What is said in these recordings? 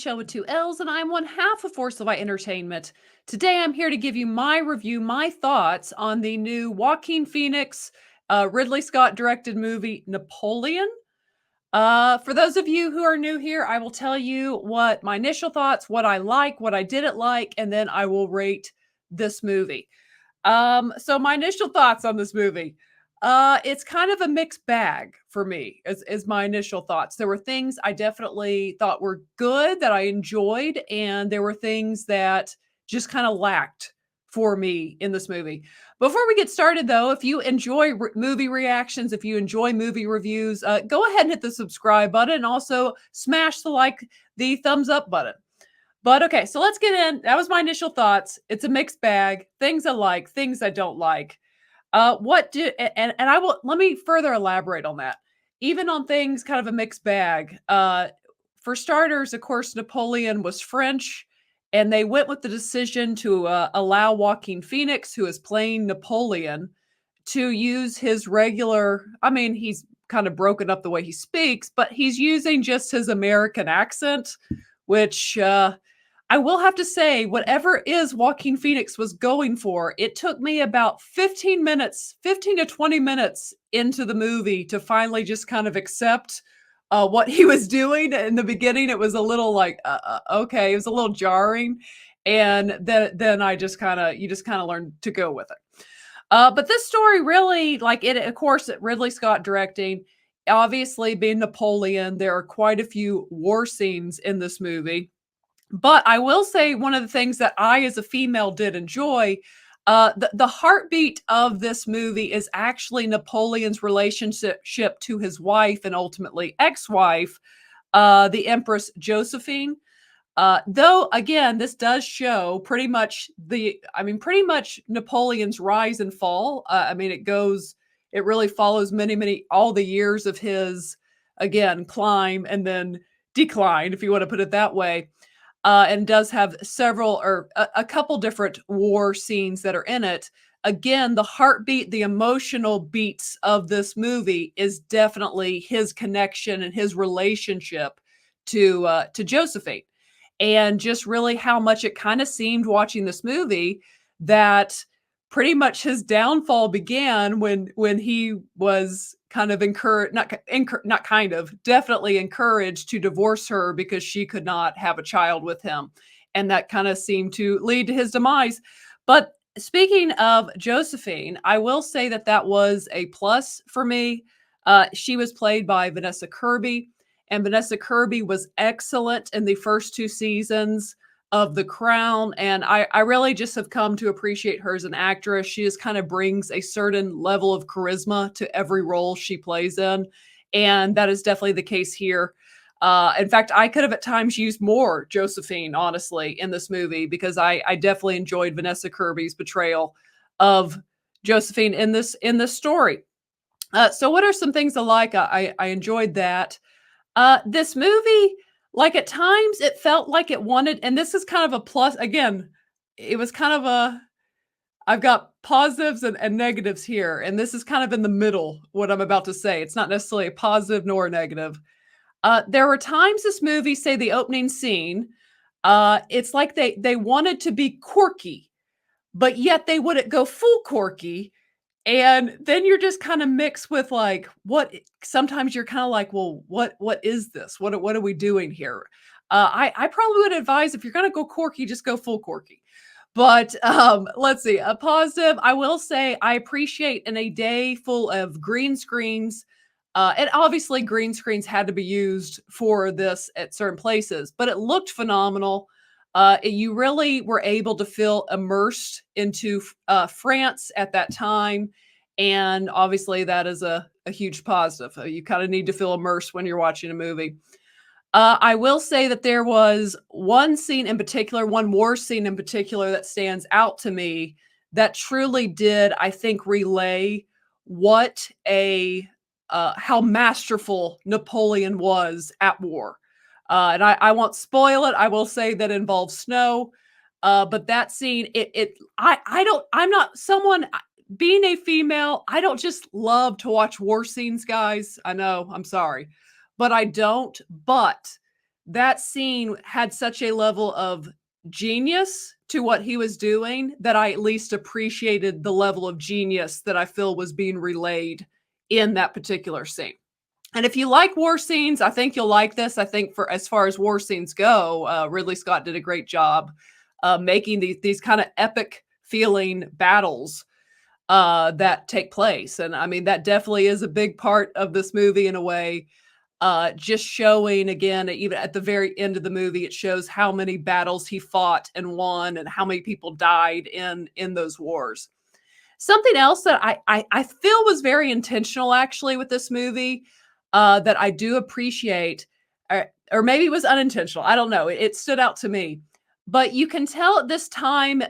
Michelle with two L's, and I'm one half of Force by Entertainment. Today, I'm here to give you my review, my thoughts on the new Joaquin Phoenix, Ridley Scott directed movie Napoleon. For those of you who are new here, I will tell you what my initial thoughts, what I like, what I didn't like, and then I will rate this movie. So my initial thoughts on this movie. It's kind of a mixed bag for me, is my initial thoughts. There were things I definitely thought were good that I enjoyed, and there were things that just kind of lacked for me in this movie. Before we get started, though, if you enjoy movie reactions, if you enjoy movie reviews, go ahead and hit the subscribe button and also smash the thumbs up button. But okay, so let's get in. That was my initial thoughts. It's a mixed bag. Things I like, things I don't like. What do and I will let me further elaborate on that. Even on things kind of a mixed bag. For starters, of course, Napoleon was French, and they went with the decision to allow Joaquin Phoenix, who is playing Napoleon, to use his regular. I mean, he's kind of broken up the way he speaks, but he's using just his American accent, which I will have to say, whatever is Joaquin Phoenix was going for, it took me about 15 minutes, 15 to 20 minutes into the movie to finally just kind of accept what he was doing. In the beginning, it was a little like, okay, it was a little jarring. And then you just kind of learn to go with it. But this story really, like it, of course, Ridley Scott directing, obviously being Napoleon, there are quite a few war scenes in this movie. But I will say one of the things that I, as a female, did enjoy. The heartbeat of this movie is actually Napoleon's relationship to his wife and ultimately ex-wife, the Empress Josephine. Though again, this does show pretty much pretty much Napoleon's rise and fall. It really follows all the years of his, again, climb and then decline, if you want to put it that way. And does have several or a couple different war scenes that are in it. Again, the heartbeat, the emotional beats of this movie is definitely his connection and his relationship to Josephine, and just really how much it kind of seemed watching this movie that pretty much his downfall began when he was kind of definitely encouraged to divorce her because she could not have a child with him. And that kind of seemed to lead to his demise. But speaking of Josephine, I will say that was a plus for me. She was played by Vanessa Kirby, and Vanessa Kirby was excellent in the first two seasons of The Crown, and I really just have come to appreciate her as an actress. She just kind of brings a certain level of charisma to every role she plays in, and that is definitely the case here. In fact, I could have at times used more Josephine, honestly, in this movie, because I definitely enjoyed Vanessa Kirby's portrayal of Josephine in this story. So what are some things I like? I enjoyed that. This movie, like at times it felt like it wanted, and this is kind of a plus. Again, it was kind of I've got positives and negatives here, and this is kind of in the middle, what I'm about to say. It's not necessarily a positive nor a negative. There were times this movie, say the opening scene, it's like they wanted to be quirky, but yet they wouldn't go full quirky. And then you're just kind of mixed with like what sometimes you're kind of like, well, what is this? What are we doing here? I probably would advise, if you're gonna go quirky, just go full quirky. But let's see, a positive. I will say I appreciate in a day full of green screens, and obviously green screens had to be used for this at certain places, but it looked phenomenal. You really were able to feel immersed into France at that time. And obviously, that is a huge positive. You kind of need to feel immersed when you're watching a movie. I will say that there was one scene in particular, one war scene in particular, that stands out to me that truly did, I think, relay what how masterful Napoleon was at war. And I won't spoil it. I will say that it involves snow. But that scene, I'm not someone, being a female, I don't just love to watch war scenes, guys. I know, I'm sorry, but I don't. But that scene had such a level of genius to what he was doing that I at least appreciated the level of genius that I feel was being relayed in that particular scene. And if you like war scenes, I think you'll like this. I think for as far as war scenes go, Ridley Scott did a great job making these kind of epic feeling battles that take place. And I mean, that definitely is a big part of this movie in a way. Just showing again, even at the very end of the movie, it shows how many battles he fought and won, and how many people died in those wars. Something else that I feel was very intentional actually with this movie, that I do appreciate, or maybe it was unintentional. I don't know. It stood out to me, but you can tell at this time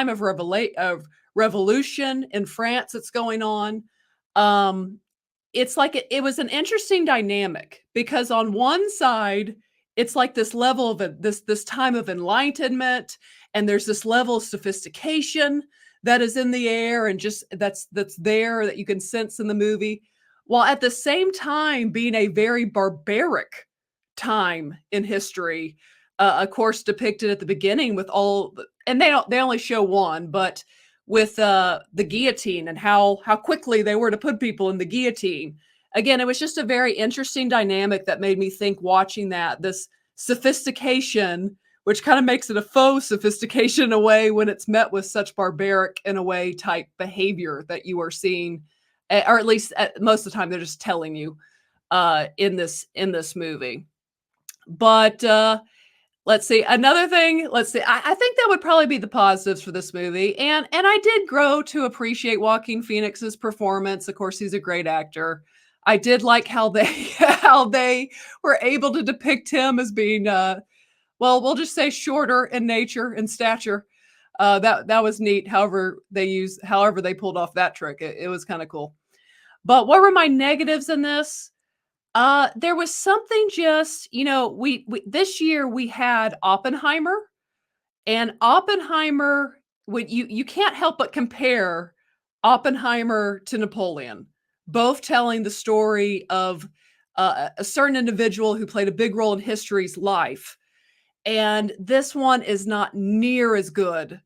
of revolution in France that's going on. Um, it's like it was an interesting dynamic because on one side, it's like this level of this time of enlightenment, and there's this level of sophistication that is in the air and just that's there that you can sense in the movie, while at the same time being a very barbaric time in history. Of course, depicted at the beginning with and they only show one, but with the guillotine and how quickly they were to put people in the guillotine. Again, it was just a very interesting dynamic that made me think watching that this sophistication, which kind of makes it a faux sophistication in a way when it's met with such barbaric in a way type behavior that you are seeing, or at least most of the time they're just telling you in this movie. But let's see. Another thing, let's see. I think that would probably be the positives for this movie. And I did grow to appreciate Joaquin Phoenix's performance. Of course, he's a great actor. I did like how they how they were able to depict him as being well, we'll just say shorter in nature and stature. That was neat. However they pulled off that trick. It was kind of cool. But what were my negatives in this? There was something just, we this year we had Oppenheimer, and Oppenheimer would you can't help but compare Oppenheimer to Napoleon, both telling the story of a certain individual who played a big role in history's life. And this one is not near as good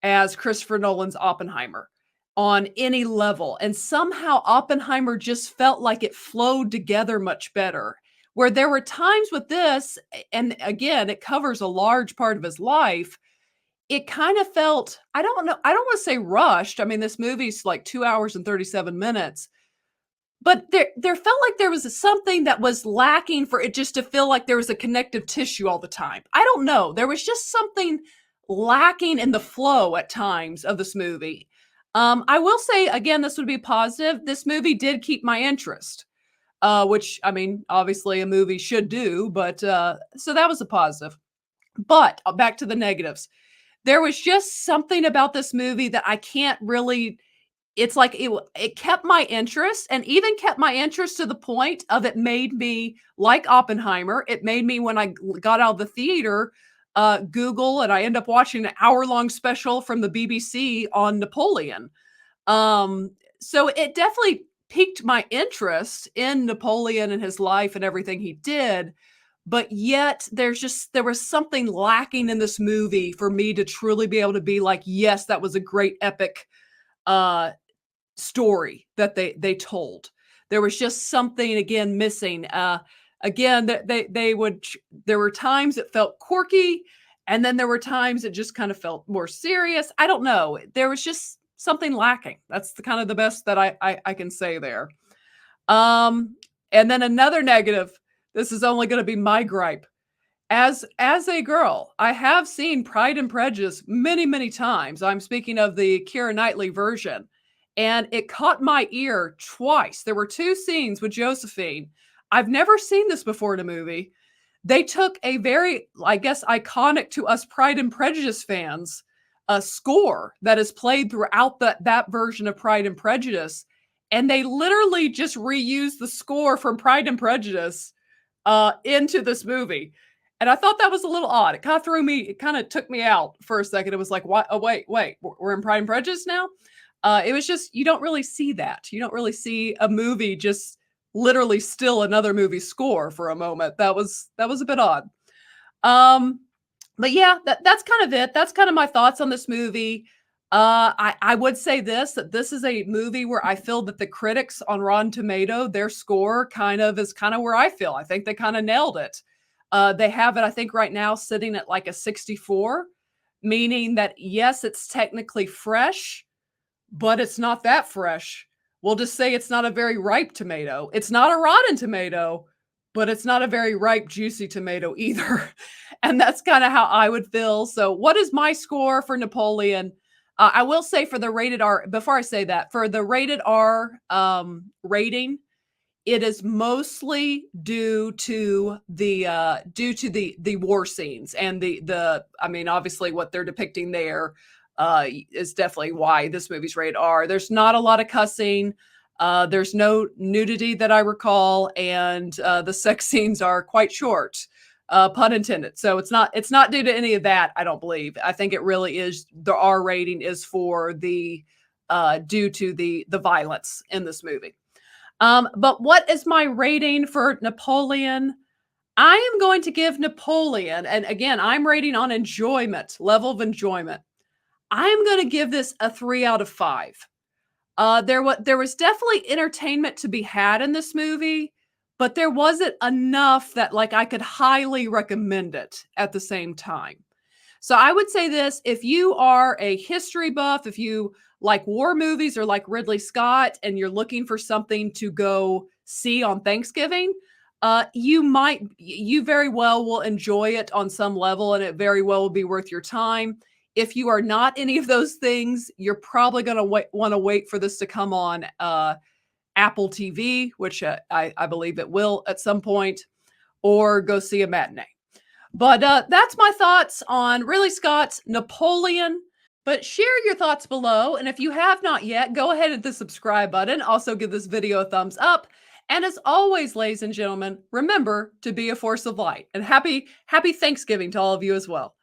as Christopher Nolan's Oppenheimer on any level. And somehow Oppenheimer just felt like it flowed together much better. Where there were times with this, and again, it covers a large part of his life, it kind of felt, I don't know, I don't want to say rushed. I mean, this movie's like 2 hours and 37 minutes, but there felt like there was something that was lacking for it just to feel like there was a connective tissue all the time. I don't know. There was just something lacking in the flow at times of this movie. I will say again, this would be positive. This movie did keep my interest, which I mean, obviously a movie should do, but so that was a positive. But back to the negatives. There was just something about this movie that I can't really, it's like it kept my interest, and even kept my interest to the point of it made me like Oppenheimer. It made me, when I got out of the theater, Google, and I end up watching an hour-long special from the BBC on Napoleon. So it definitely piqued my interest in Napoleon and his life and everything he did. But yet there was something lacking in this movie for me to truly be able to be like, yes, that was a great epic uh story that they told. There was just something again missing. Again, that they would there were times it felt quirky, and then there were times it just kind of felt more serious. I don't know. There was just something lacking. That's the kind of the best that I can say there. Um, and then another negative. This is only going to be my gripe. As a girl, I have seen Pride and Prejudice many, many times. I'm speaking of the Keira Knightley version, and it caught my ear twice. There were two scenes with Josephine. I've never seen this before in a movie. They took a very, I guess, iconic to us Pride and Prejudice fans, a score that is played throughout that version of Pride and Prejudice, and they literally just reused the score from Pride and Prejudice into this movie. And I thought that was a little odd. It kind of threw me, it kind of took me out for a second. It was like, what? Oh, wait, we're in Pride and Prejudice now? It was just, you don't really see that. You don't really see a movie just literally steal another movie's score for a moment. That was a bit odd. Um, but yeah, that's kind of it. That's kind of my thoughts on this movie. I would say this that this is a movie where I feel that the critics on Rotten Tomato, their score kind of where I feel. I think they kind of nailed it. They have it, I think, right now sitting at like a 64, meaning that yes, it's technically fresh, but it's not that fresh. We'll just say it's not a very ripe tomato. It's not a rotten tomato, but it's not a very ripe, juicy tomato either. And that's kind of how I would feel. So, what is my score for Napoleon? I will say for the rated R, before I say that, for the rated R rating, it is mostly due to the war scenes and the I mean, obviously what they're depicting there is definitely why this movie's rated R. There's not a lot of cussing. There's no nudity that I recall, and the sex scenes are quite short, pun intended. So it's not due to any of that. I don't believe. I think it really is the R rating is for the due to the violence in this movie. But what is my rating for Napoleon? I am going to give Napoleon, and again, I'm rating on enjoyment, level of enjoyment. I'm going to give this a 3 out of 5. There was definitely entertainment to be had in this movie, but there wasn't enough that like I could highly recommend it at the same time. So I would say this, if you are a history buff, if you like war movies or like Ridley Scott and you're looking for something to go see on Thanksgiving, you very well will enjoy it on some level and it very well will be worth your time. If you are not any of those things, you're probably going to want to wait for this to come on Apple TV, which I believe it will at some point, or go see a matinee. But that's my thoughts on Ridley Scott's Napoleon. But share your thoughts below. And if you have not yet, go ahead and hit the subscribe button. Also, give this video a thumbs up. And as always, ladies and gentlemen, remember to be a force of light. And happy Thanksgiving to all of you as well.